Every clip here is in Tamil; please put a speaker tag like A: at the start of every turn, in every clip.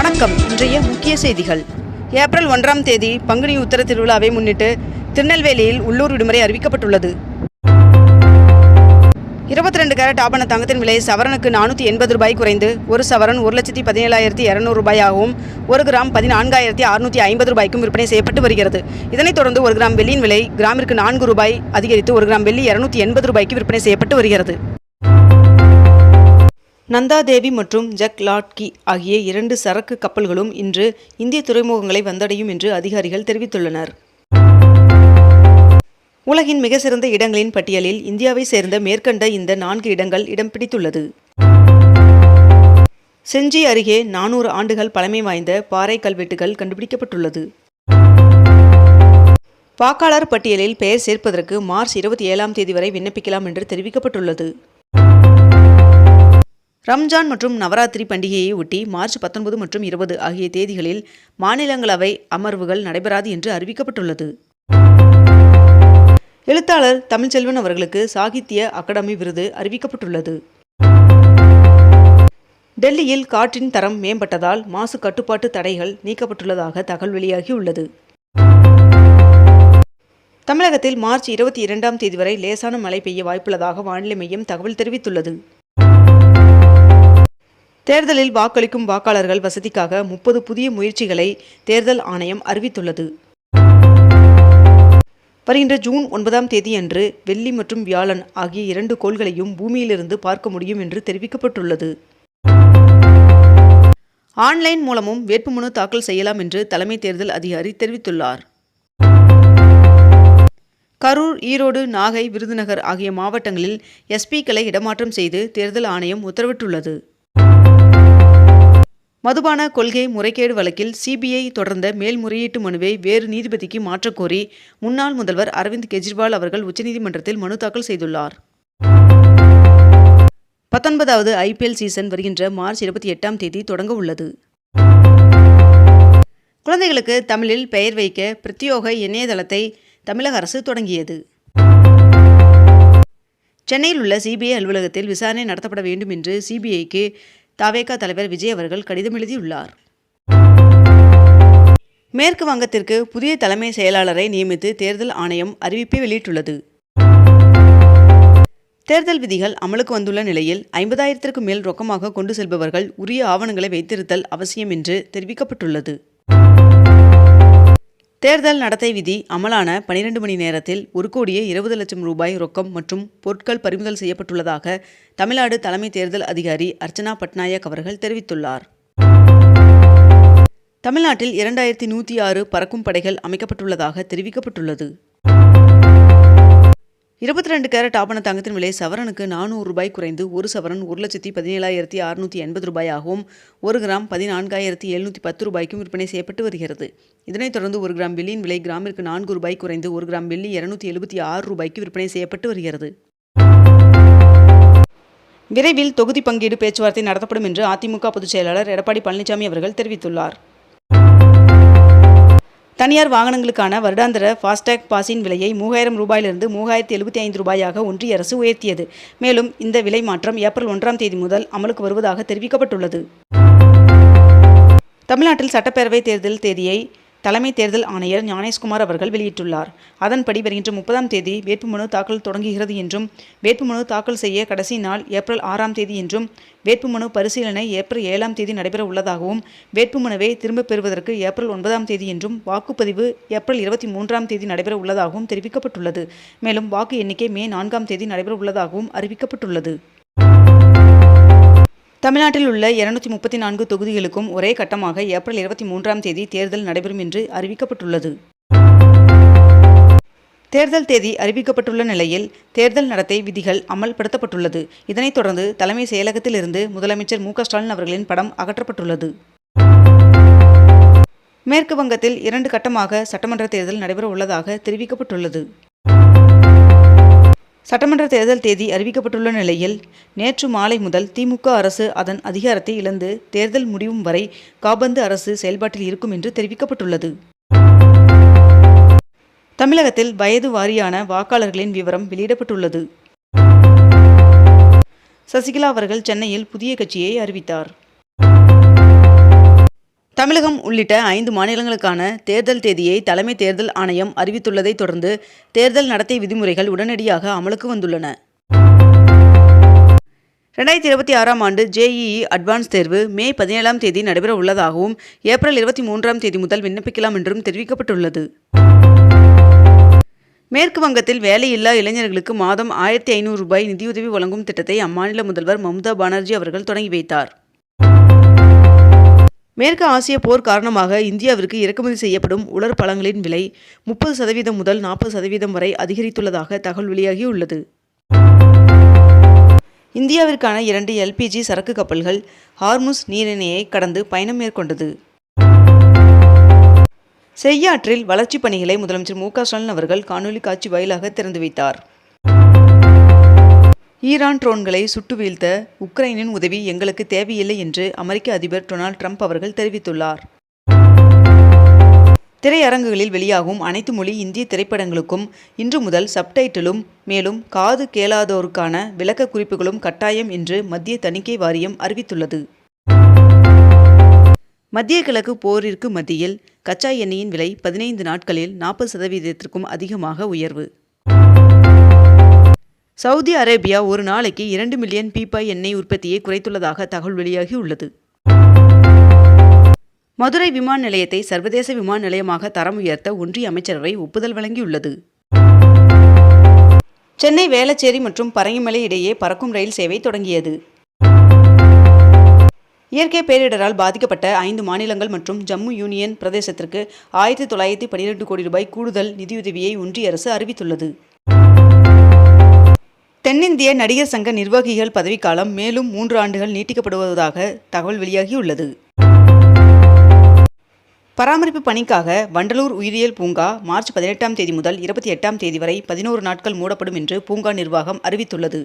A: வணக்கம். இன்றைய முக்கிய செய்திகள். ஏப்ரல் 1ஆம் தேதி பங்குனி உத்தர திருவிழாவை முன்னிட்டு திருநெல்வேலியில் உள்ளூர் விடுமுறை அறிவிக்கப்பட்டுள்ளது. 22 கேரட் ஆபண தங்கத்தின் விலை சவரனுக்கு 480 ரூபாய் குறைந்து ஒரு சவரன் 1,17,200 ரூபாயாகவும் 1 கிராம் 14,650 ரூபாய்க்கும் விற்பனை செய்யப்பட்டு வருகிறது. இதனைத் தொடர்ந்து 1 கிராம் வெள்ளியின் விலை கிராமிற்கு 4 ரூபாய் அதிகரித்து 1 கிராம் வெள்ளி 280 ரூபாய்க்கு விற்பனை செய்யப்பட்டு வருகிறது. நந்தா தேவி மற்றும் ஜக் லாட்கி ஆகிய 2 சரக்கு கப்பல்களும் இன்று இந்திய துறைமுகங்களை வந்தடையும் என்று அதிகாரிகள் தெரிவித்துள்ளனர். உலகின் மிக சிறந்த இடங்களின் பட்டியலில் இந்தியாவை சேர்ந்த மேற்கண்ட இந்த 4 இடங்கள் இடம் பிடித்துள்ளது. செஞ்சி அருகே 400 ஆண்டுகள் பழமை வாய்ந்த பாறை கல்வெட்டுகள் கண்டுபிடிக்கப்பட்டுள்ளது. வாக்காளர் பட்டியலில் பெயர் சேர்ப்பதற்கு மார்ச் 27ஆம் தேதி வரை விண்ணப்பிக்கலாம் என்று தெரிவிக்கப்பட்டுள்ளது. ரம்ஜான் மற்றும் நவராத்திரி பண்டிகையை ஒட்டி மார்ச் 19 மற்றும் 20 ஆகிய தேதிகளில் மாநிலங்களவை அமர்வுகள் நடைபெறாது என்று அறிவிக்கப்பட்டுள்ளது. எழுத்தாளர் தமிழ்ச்செல்வன் அவர்களுக்கு சாகித்ய அகாடமி விருது அறிவிக்கப்பட்டுள்ளது. டெல்லியில் காற்றின் தரம் மேம்பட்டதால் மாசு கட்டுப்பாட்டு தடைகள் நீக்கப்பட்டுள்ளதாக தகவல் வெளியாகியுள்ளது. தமிழகத்தில் மார்ச் 22ஆம் தேதி வரை லேசான மழை பெய்ய வாய்ப்புள்ளதாக வானிலை மையம் தகவல் தெரிவித்துள்ளது. தேர்தலில் வாக்களிக்கும் வாக்காளர்கள் வசதிக்காக 30 புதிய முயற்சிகளை தேர்தல் ஆணையம் அறிவித்துள்ளது. வருகின்ற ஜூன் 9ஆம் தேதியன்று வெள்ளி மற்றும் வியாழன் ஆகிய 2 கோள்களையும் பூமியிலிருந்து பார்க்க முடியும் என்று தெரிவிக்கப்பட்டுள்ளது. ஆன்லைன் மூலமும் வேட்புமனு தாக்கல் செய்யலாம் என்று தலைமை தேர்தல் அதிகாரி தெரிவித்துள்ளார். கரூர், ஈரோடு, நாகை, விருதுநகர் ஆகிய மாவட்டங்களில் எஸ்பிக்களை இடமாற்றம் செய்து தேர்தல் ஆணையம் உத்தரவிட்டுள்ளது. மதுபான கொள்கை முறைகேடு வழக்கில் சிபிஐ தொடர்ந்த மேல்முறையீட்டு மனுவை வேறு நீதிபதிக்கு மாற்றக்கோரி முன்னாள் முதல்வர் அரவிந்த் கெஜ்ரிவால் அவர்கள் உச்சநீதிமன்றத்தில் மனு தாக்கல் செய்துள்ளார். 19வது IPL சீசன் வருகின்ற மார்ச் 28ஆம் தேதி தொடங்க உள்ளது. குழந்தைகளுக்கு தமிழில் பெயர் வைக்க பிரத்யோக இணையதளத்தை தமிழக அரசு தொடங்கியது. சென்னையில் உள்ள சிபிஐ அலுவலகத்தில் விசாரணை நடத்தப்பட வேண்டும் என்று சிபிஐக்கு தவேகா தலைவர் விஜய் அவர்கள் கடிதம் எழுதியுள்ளார். மேற்கு வங்கத்திற்கு புதிய தலைமை செயலாளரை நியமித்து தேர்தல் ஆணையம் அறிவிப்பை வெளியிட்டுள்ளது. தேர்தல் விதிகள் அமலுக்கு வந்துள்ள நிலையில் 50,000க்கும் மேல் ரொக்கமாக கொண்டு செல்பவர்கள் உரிய ஆவணங்களை வைத்திருத்தல் அவசியம் என்று தெரிவிக்கப்பட்டுள்ளது. தேர்தல் நடத்தை விதி அமலான 12 மணி நேரத்தில் 1,20,00,000 ரூபாய் ரொக்கம் மற்றும் பொருட்கள் பறிமுதல் செய்யப்பட்டுள்ளதாக தமிழ்நாடு தலைமை தேர்தல் அதிகாரி அர்ச்சனா பட்நாயக் அவர்கள் தெரிவித்துள்ளார். தமிழ்நாட்டில் 2106 பறக்கும் படைகள் அமைக்கப்பட்டுள்ளதாக தெரிவிக்கப்பட்டுள்ளது. 22 கேரட் ஆபண தங்கத்தின் விலை சவரனுக்கு 400 ரூபாய் குறைந்து ஒரு சவரன் 1,17,680 ரூபாயாகவும் 1 கிராம் 14,710 ரூபாய்க்கும் விற்பனை செய்யப்பட்டு வருகிறது. இதனைத் தொடர்ந்து 1 கிராம் வெள்ளியின் விலை கிராமிற்கு 4 ரூபாய் குறைந்து 1 கிராம் வெள்ளி 276 ரூபாய்க்கு விற்பனை செய்யப்பட்டு வருகிறது. விரைவில் தொகுதி பங்கீடு பேச்சுவார்த்தை நடத்தப்படும் என்று அதிமுக பொதுச் செயலாளர் எடப்பாடி பழனிசாமி அவர்கள் தெரிவித்துள்ளார். தனியார் வாகனங்களுக்கான வருடாந்திர ஃபாஸ்டேக் பாஸின் விலையை 3,000 ரூபாயிலிருந்து 3,075 ரூபாயாக ஒன்றிய அரசு உயர்த்தியது. மேலும் இந்த விலை மாற்றம் ஏப்ரல் 1ஆம் தேதி முதல் அமலுக்கு வருவதாக தெரிவிக்கப்பட்டுள்ளது. தமிழ்நாட்டில் சட்டப்பேரவை தேர்தல் தேதியை தலைமை தேர்தல் ஆணையர் ஞானேஷ்குமார் அவர்கள் வெளியிட்டுள்ளார். அதன்படி வருகின்ற 30ஆம் தேதி வேட்புமனு தாக்கல் தொடங்குகிறது என்றும் வேட்புமனு தாக்கல் செய்ய கடைசி நாள் ஏப்ரல் 6ஆம் தேதி என்றும் வேட்புமனு பரிசீலனை ஏப்ரல் 7ஆம் தேதி நடைபெற உள்ளதாகவும் வேட்புமனுவை திரும்பப் பெறுவதற்கு ஏப்ரல் 9ஆம் தேதி என்றும் வாக்குப்பதிவு ஏப்ரல் 23ஆம் தேதி நடைபெற உள்ளதாகவும் தெரிவிக்கப்பட்டுள்ளது. மேலும் வாக்கு எண்ணிக்கை மே 4ஆம் தேதி நடைபெற உள்ளதாகவும் அறிவிக்கப்பட்டுள்ளது. தமிழ்நாட்டில் உள்ள 234 தொகுதிகளுக்கும் ஒரே கட்டமாக ஏப்ரல் 23ஆம் தேதி தேர்தல் நடைபெறும் என்று அறிவிக்கப்பட்டுள்ளது. தேர்தல் தேதி அறிவிக்கப்பட்டுள்ள நிலையில் தேர்தல் நடத்தை விதிகள் அமல்படுத்தப்பட்டுள்ளது. இதனைத் தொடர்ந்து தலைமை செயலகத்திலிருந்து முதலமைச்சர் மு.க. ஸ்டாலின் அவர்களின் படம் அகற்றப்பட்டுள்ளது. மேற்கு வங்கத்தில் 2 கட்டமாக சட்டமன்ற தேர்தல் நடைபெற உள்ளதாக தெரிவிக்கப்பட்டுள்ளது. சட்டமன்ற தேர்தல் தேதி அறிவிக்கப்பட்டுள்ள நிலையில் நேற்று மாலை முதல் திமுக அரசு அதன் அதிகாரத்தை இழந்து தேர்தல் முடிவும் வரை காபந்து அரசு செயல்பாட்டில் இருக்கும் என்று தெரிவிக்கப்பட்டுள்ளது. தமிழகத்தில் வயது வாரியான வாக்காளர்களின் விவரம் வெளியிடப்பட்டுள்ளது. சசிகலா அவர்கள் சென்னையில் புதிய கட்சியை அறிவித்தார். தமிழகம் உள்ளிட்ட 5 மாநிலங்களுக்கான தேர்தல் தேதியை தலைமை தேர்தல் ஆணையம் அறிவித்துள்ளதை தொடர்ந்து தேர்தல் நடத்தை விதிமுறைகள் உடனடியாக அமலுக்கு வந்துள்ளன. 2026ஆம் ஆண்டு JEE அட்வான்ஸ் தேர்வு மே 17ஆம் தேதி நடைபெற உள்ளதாகவும் ஏப்ரல் 23ஆம் தேதி முதல் விண்ணப்பிக்கலாம் என்றும் தெரிவிக்கப்பட்டுள்ளது. மேற்கு வங்கத்தில் வேலையில்லா இளைஞர்களுக்கு மாதம் 1500 ரூபாய் நிதியுதவி வழங்கும் திட்டத்தை அம்மாநில முதல்வர் மம்தா பானர்ஜி அவர்கள் தொடங்கி வைத்தார். மேற்கு ஆசிய போர் காரணமாக இந்தியாவிற்கு இறக்குமதி செய்யப்படும் உலர் பழங்களின் விலை 30% முதல் 40% வரை அதிகரித்துள்ளதாக தகவல் வெளியாகியுள்ளது. இந்தியாவிற்கான 2 LPG சரக்கு கப்பல்கள் ஹார்முஸ் நீரிணையை கடந்து பயணம் மேற்கொண்டது. செய்யாற்றில் வளர்ச்சிப் பணிகளை முதலமைச்சர் மு.க. ஸ்டாலின் அவர்கள் காணொலி காட்சி வாயிலாக திறந்து வைத்தார். ஈரான் ட்ரோன்களை சுட்டு வீழ்த்த உக்ரைனின் உதவி எங்களுக்கு தேவையில்லை என்று அமெரிக்க அதிபர் டொனால்ட் ட்ரம்ப் அவர்கள் தெரிவித்துள்ளார். திரையரங்குகளில் வெளியாகும் அனைத்து மொழி இந்திய திரைப்படங்களுக்கும் இன்று முதல் சப்டைட்டிலும் மேலும் காது கேளாதோருக்கான விளக்க குறிப்புகளும் கட்டாயம் என்று மத்திய தணிக்கை வாரியம் அறிவித்துள்ளது. மத்திய கிழக்கு போரிற்கு மத்தியில் கச்சா எண்ணெயின் விலை 15 நாட்களில் 40%க்கும் அதிகமாக உயர்வு. சவுதி அரேபியா ஒரு நாளைக்கு 2 மில்லியன் பீப்பாய் எண்ணெய் உற்பத்தியை குறைத்துள்ளதாக தகவல் வெளியாகியுள்ளது. மதுரை விமான நிலையத்தை சர்வதேச விமான நிலையமாக தரம் உயர்த்த ஒன்றிய அமைச்சரவை ஒப்புதல் வழங்கியுள்ளது. சென்னை வேளச்சேரி மற்றும் பரங்கிமலை இடையே பறக்கும் ரயில் சேவை தொடங்கியது. இயற்கை பேரிடரால் பாதிக்கப்பட்ட 5 மாநிலங்கள் மற்றும் ஜம்மு யூனியன் பிரதேசத்திற்கு 1912 கோடி ரூபாய் கூடுதல் நிதியுதவியை ஒன்றிய அரசு அறிவித்துள்ளது. தென்னிந்திய நடிகர் சங்க நிர்வாகிகள் பதவிக்காலம் மேலும் 3 ஆண்டுகள் நீட்டிக்கப்படுவதாக தகவல் வெளியாகியுள்ளது. பராமரிப்பு பணிக்காக வண்டலூர் உயிரியல் பூங்கா மார்ச் 18ஆம் தேதி முதல் 28ஆம் தேதி வரை 11 நாட்கள் மூடப்படும் என்று பூங்கா நிர்வாகம் அறிவித்துள்ளது.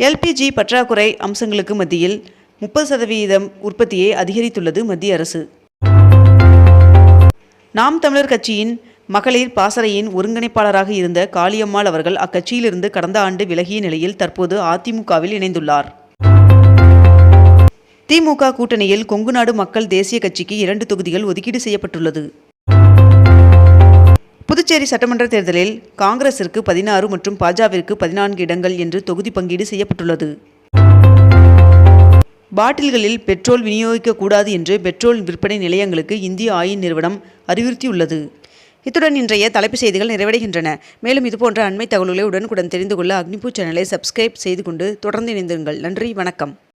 A: LPG பற்றாக்குறை அம்சங்களுக்கு மத்தியில் 30% உற்பத்தியை அதிகரித்துள்ளது மத்திய அரசு. நாம் தமிழர் கட்சியின் மகளிர் பாசறையின் ஒருங்கிணைப்பாளராக இருந்த காளியம்மாள் அவர்கள் அக்கட்சியிலிருந்து கடந்த ஆண்டு விலகிய நிலையில் தற்போது அதிமுகவில் இணைந்துள்ளார். திமுக கூட்டணியில் கொங்குநாடு மக்கள் தேசிய கட்சிக்கு 2 தொகுதிகள் ஒதுக்கீடு செய்யப்பட்டுள்ளது. புதுச்சேரி சட்டமன்ற தேர்தலில் காங்கிரசிற்கு 16 மற்றும் பாஜகவிற்கு 14 இடங்கள் என்று தொகுதி பங்கீடு செய்யப்பட்டுள்ளது. பாட்டில்களில் பெட்ரோல் விநியோகிக்கக்கூடாது என்று பெட்ரோல் விற்பனை நிலையங்களுக்கு இந்திய ஆயில் நிறுவனம் அறிவுறுத்தியுள்ளது. இத்துடன் இன்றைய தலைப்புச் செய்திகள் நிறைவடைகின்றன. மேலும் இதுபோன்ற அண்மை தகவல்களை உடனுக்குடன் தெரிந்து கொள்ள அக்னிபூ சேனலை சப்ஸ்கிரைப் செய்து கொண்டு தொடர்ந்து இணைந்திருங்கள். நன்றி, வணக்கம்.